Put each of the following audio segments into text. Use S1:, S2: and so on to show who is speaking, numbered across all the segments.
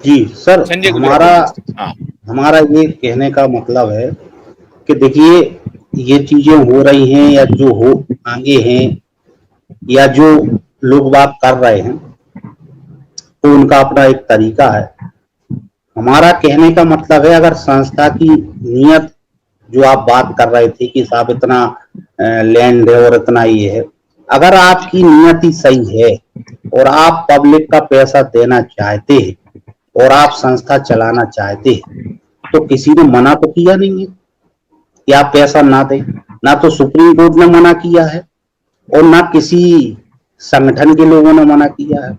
S1: जी sir,
S2: Sanjay Gujral
S1: हमारा
S2: बोलिए। हाँ,
S1: हमारा ये कहने का मतलब है कि देखिए, ये चीजें हो रही हैं या जो हो आगे हैं या जो लोग बात कर रहे हैं, तो उनका अपना एक तरीका है। हमारा कहने का मतलब है, अगर संस्था की नीयत, जो आप बात कर रहे थे कि साहब इतना लैंड है और इतना ये है, अगर आपकी नियत ही सही है और आप पब्लिक का पैसा देना चाहते हैं और आप संस्था चलाना चाहते हैं, तो किसी ने मना तो किया नहीं है कि आप पैसा ना दें। ना तो सुप्रीम कोर्ट ने मना किया है और ना किसी संगठन के लोगों ने मना किया है।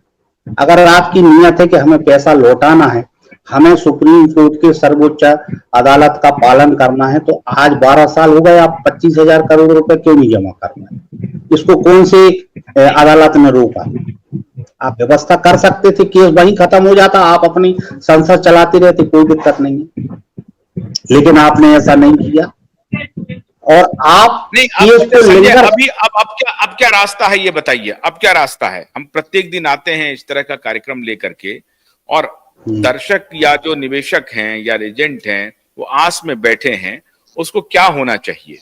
S1: अगर आपकी नियत है कि हमें पैसा लौटाना है, हमें सुप्रीम कोर्ट के सर्वोच्च अदालत का पालन करना है, तो आज 12 साल हो गए, आप 25,000 करोड़ रुपए क्यों नहीं जमा कर पाए? इसको कौन से अदालत ने रोका? आप व्यवस्था कर सकते थे, केस वहीं खत्म हो जाता, आप अपनी संसद चलाते रहते, कोई दिक्कत नहीं है। लेकिन आपने ऐसा नहीं किया और आप
S2: नहीं
S1: केस
S2: अब
S1: को
S2: संजय,
S1: लेकर।
S2: अभी अब क्या रास्ता है ये बताइए, अब क्या रास्ता है? हम प्रत्येक दिन आते हैं इस तरह का कार्यक्रम लेकर के, और दर्शक या जो निवेशक हैं या एजेंट हैं वो आस में बैठे हैं, उसको क्या होना चाहिए?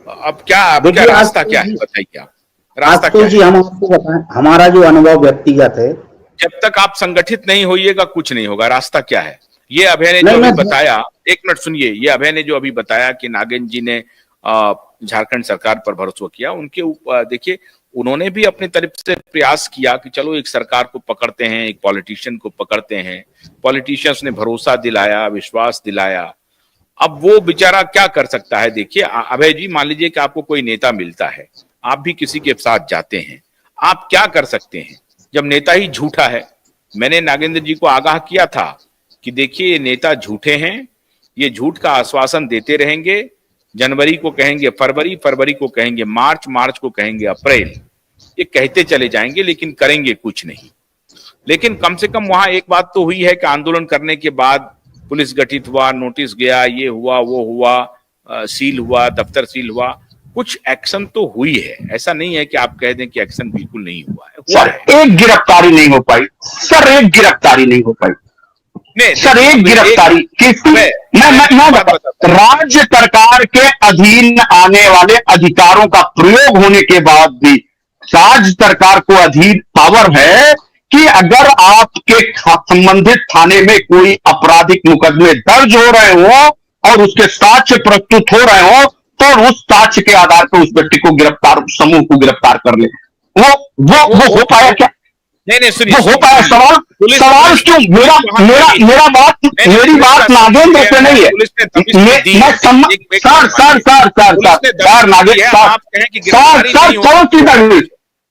S2: अब क्या रास्ता क्या है बताइए आप, रास्ता क्या
S1: जी
S2: है?
S1: हम आपको बताएं, हमारा जो अनुभव व्यक्तिगत है।
S2: जब तक आप संगठित नहीं होइएगा कुछ नहीं होगा। रास्ता क्या है? ये अभय ने जो
S1: नहीं
S2: अभी
S1: मैं
S2: बताया, एक मिनट सुनिए, ये अभय ने जो अभी बताया कि नागेंद्र जी ने झारखंड सरकार पर भरोसा किया, उनके ऊपर देखिए, उन्होंने भी अपनी तरफ से प्रयास किया कि चलो एक सरकार को पकड़ते हैं, एक पॉलिटिशियन को पकड़ते हैं। पॉलिटिशियंस ने भरोसा दिलाया, विश्वास दिलाया। अब वो बेचारा क्या कर सकता है? देखिए अभय जी, मान लीजिए कि आपको कोई नेता मिलता है, आप भी किसी के साथ जाते हैं, आप क्या कर सकते हैं जब नेता ही झूठा है? मैंने नागेंद्र जी को आगाह किया था कि देखिए ये नेता झूठे हैं, ये झूठ का आश्वासन देते रहेंगे। जनवरी को कहेंगे फरवरी, फरवरी को कहेंगे मार्च, मार्च को कहेंगे अप्रैल, ये कहते चले जाएंगे लेकिन करेंगे कुछ नहीं। लेकिन कम से कम वहां एक बात तो हुई है कि आंदोलन करने के बाद पुलिस गठित हुआ, नोटिस गया, ये हुआ वो हुआ, सील हुआ, दफ्तर सील हुआ, कुछ एक्शन तो हुई है। ऐसा नहीं है कि आप कह दें कि एक्शन बिल्कुल नहीं हुआ है, हुआ
S3: सर
S2: है।
S3: एक गिरफ्तारी नहीं हो पाई, सर एक गिरफ्तारी नहीं हो पाई,
S2: नहीं
S3: सर एक गिरफ्तारी किसी, मैं राज्य सरकार के अधीन आने वाले अधिकारों का प्रयोग होने के बाद भी राज्य सरकार को अधीन पावर है कि अगर आपके संबंधित थाने में कोई आपराधिक मुकदमे दर्ज हो रहे हो और उसके साक्ष्य प्रस्तुत हो रहे हो, तो उस साक्ष्य के आधार पर उस व्यक्ति को गिरफ्तार, समूह को गिरफ्तार कर ले। वो हो पाया क्या?
S2: नहीं सुनिए,
S3: वो हो पाया? सवाल क्यों? मेरी बात नागेंद्र से नहीं है।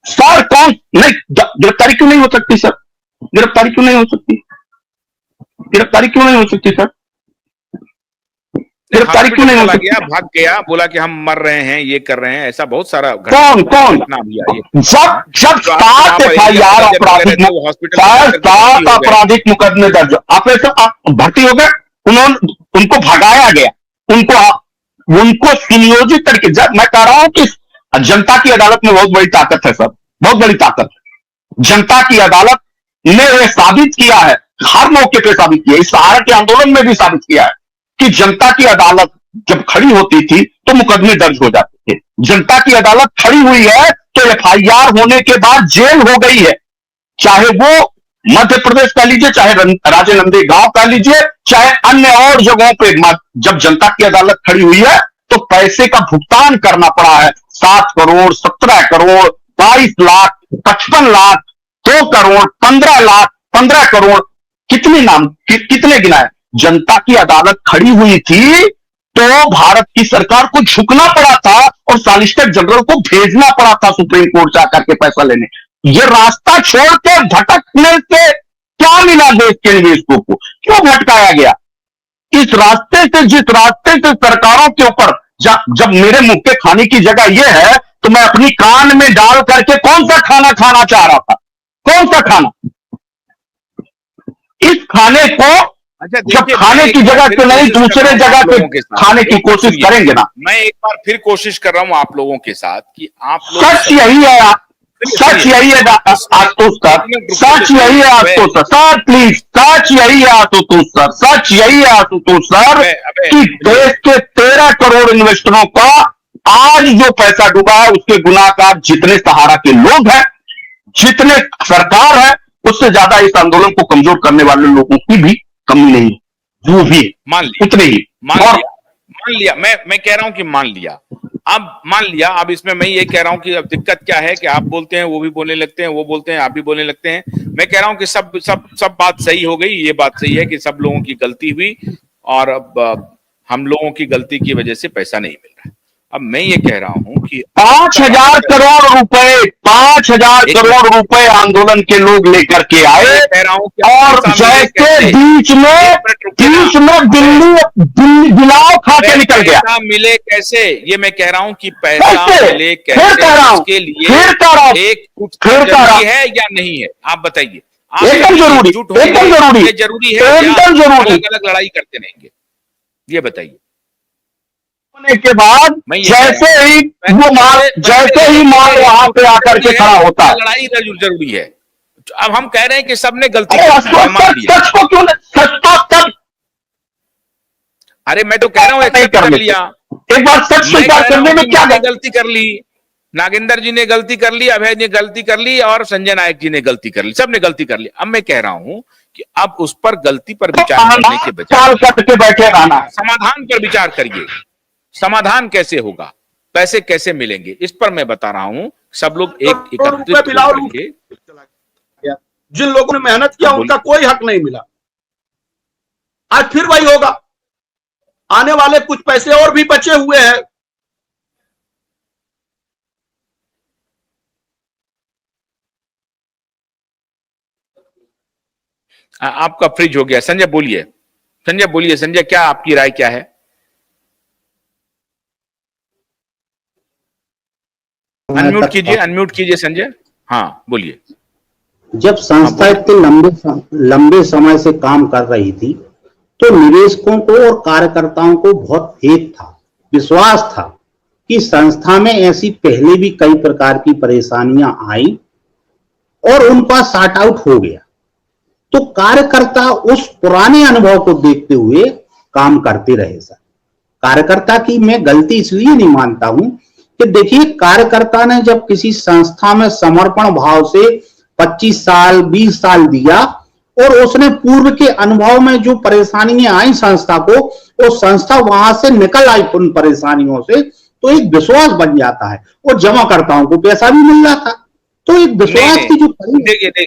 S3: सर कौन नहीं, गिरफ्तारी क्यों नहीं हो सकती सर? गिरफ्तारी क्यों नहीं हो सकती? गिरफ्तारी क्यों नहीं हो सकती सर? गिरफ्तारी क्यों नहीं हो सकती?
S2: भाग गया, बोला कि हम मर रहे हैं, ये कर रहे हैं, ऐसा बहुत सारा
S3: कौन जब 7 FIR आपराधिक मुकदमे दर्ज, आप भर्ती हो गए, उनको भगाया गया, उनको सुनियोजित तरीके, मैं कह रहा हूं कि जनता की अदालत में बहुत बड़ी ताकत है सर, बहुत बड़ी ताकत है। जनता की अदालत ने यह साबित किया है, हर मौके पर साबित किया, इस सहारा के आंदोलन में भी साबित किया है कि जनता की अदालत जब खड़ी होती थी तो मुकदमे दर्ज हो जाते थे। जनता की अदालत खड़ी हुई है तो FIR होने के बाद जेल हो गई है, चाहे वो मध्य प्रदेश कह लीजिए, चाहे राजेनंदी गांव कह लीजिए, चाहे अन्य और जगहों पे। जब जनता की अदालत खड़ी हुई है तो पैसे का भुगतान करना पड़ा है, 7 करोड़, 17 करोड़, 22 लाख, 55 लाख, 2 करोड़, 15 लाख, 15 करोड़, कितने गिनाए। जनता की अदालत खड़ी हुई थी तो भारत की सरकार को झुकना पड़ा था और सॉलिसिटर जनरल को भेजना पड़ा था सुप्रीम कोर्ट जाकर के पैसा लेने। ये रास्ता छोड़ के भटकने से क्या मिला देश के निवेशकों को? क्यों भटकाया गया? इस रास्ते से, जिस रास्ते से सरकारों के ऊपर, जब मेरे मुंह के खाने की जगह यह है तो मैं अपनी कान में डाल करके कौन सा खाना खाना चाह रहा था? कौन सा खाना? इस खाने को जब खाने की जगह से नहीं दूसरे जगह पे खाने की कोशिश करेंगे ना।
S2: मैं एक बार फिर कोशिश कर रहा हूं आप लोगों के साथ कि आप लोग,
S3: सच यही है, सच यही है आशुतोष सर, सच यही है आशुतोष सर, सर प्लीज, सच यही है आशुतोष सर, सच यही है आशुतोष सर कि देश के 13 करोड़ इन्वेस्टरों का आज जो पैसा डूबा है उसके गुनाहगार जितने सहारा के लोग हैं, जितने सरकार है, उससे ज्यादा इस आंदोलन को कमजोर करने वाले लोगों की भी कमी नहीं है, जो भी
S2: मान लिया,
S3: उतने ही
S2: मान लिया, मैं कह रहा हूं कि मान लिया, अब मान लिया। अब इसमें मैं ये कह रहा हूं कि अब दिक्कत क्या है कि आप बोलते हैं वो भी बोलने लगते हैं, वो बोलते हैं आप भी बोलने लगते हैं। मैं कह रहा हूं कि सब बात सही हो गई, ये बात सही है कि सब लोगों की गलती हुई और अब हम लोगों की गलती की वजह से पैसा नहीं मिल रहा है। अब मैं ये कह रहा हूं कि
S3: 5,000 करोड़ रुपए, 5,000 करोड़ रुपए आंदोलन के लोग लेकर के आए और जैसे बीच में दिल्ली बिलाव खा के निकल गया।
S2: पैसा मिले कैसे, ये मैं कह रहा हूं कि पैसा मिले कैसे, इसके लिए एक कुछ जरूरी है या नहीं है, आप बताइए।
S3: एकदम जरूरी, एकदम जरूरी,
S2: ये जरूरी है,
S3: एकदम जरूरी।
S2: अलग अलग लड़ाई करते रहेंगे, ये बताइए।
S3: होने के बाद जैसे ही माल वहां पे आकर के खड़ा होता है,
S2: लड़ाई जरूरी है। अब हम कह रहे हैं कि सबने गलती
S3: सच को क्यों, सच तो तब,
S2: अरे मैं तो कह रहा हूं एक्सेप्ट कर लिया,
S3: एक बार सच स्वीकार करने में क्या
S2: गलती कर ली, नागेंद्र जी ने गलती कर ली, अभय ने गलती कर ली और संजय नायक जी ने गलती कर ली, सबने गलती कर ली। अब मैं कह रहा हूं कि अब उस पर गलती पर विचार करने के बजाय
S3: करके बैठे रहना,
S2: समाधान पर विचार करिए। समाधान कैसे होगा, पैसे कैसे मिलेंगे, इस पर मैं बता रहा हूं। सब लोग एक एकत्रित होंगे।
S4: जिन लोगों ने मेहनत किया उनका कोई हक नहीं मिला, आज फिर वही होगा। आने वाले कुछ पैसे और भी बचे हुए हैं।
S2: आपका फ्रिज हो गया, संजय बोलिए, संजय बोलिए, संजय क्या आपकी राय क्या है? अनम्यूट कीजिए संजय, हाँ बोलिए।
S1: जब संस्था इतने लंबे समय से काम कर रही थी तो निवेशकों को और कार्यकर्ताओं को बहुत फेथ था, विश्वास था कि संस्था में ऐसी पहले भी कई प्रकार की परेशानियां आई और उनका सॉर्ट आउट हो गया। तो कार्यकर्ता उस पुराने अनुभव को देखते हुए काम करते रहे। सर, कार्यकर्ता की मैं गलती इसलिए नहीं मानता हूं कि देखिए, कार्यकर्ता ने जब किसी संस्था में समर्पण भाव से 25 साल 20 साल दिया और उसने पूर्व के अनुभव में जो परेशानियां आई संस्था को, वो संस्था वहां से निकल आई उन परेशानियों से, तो एक विश्वास बन जाता है और जमाकर्ताओं को पैसा भी मिल रहा था। तो एक विश्वास की जो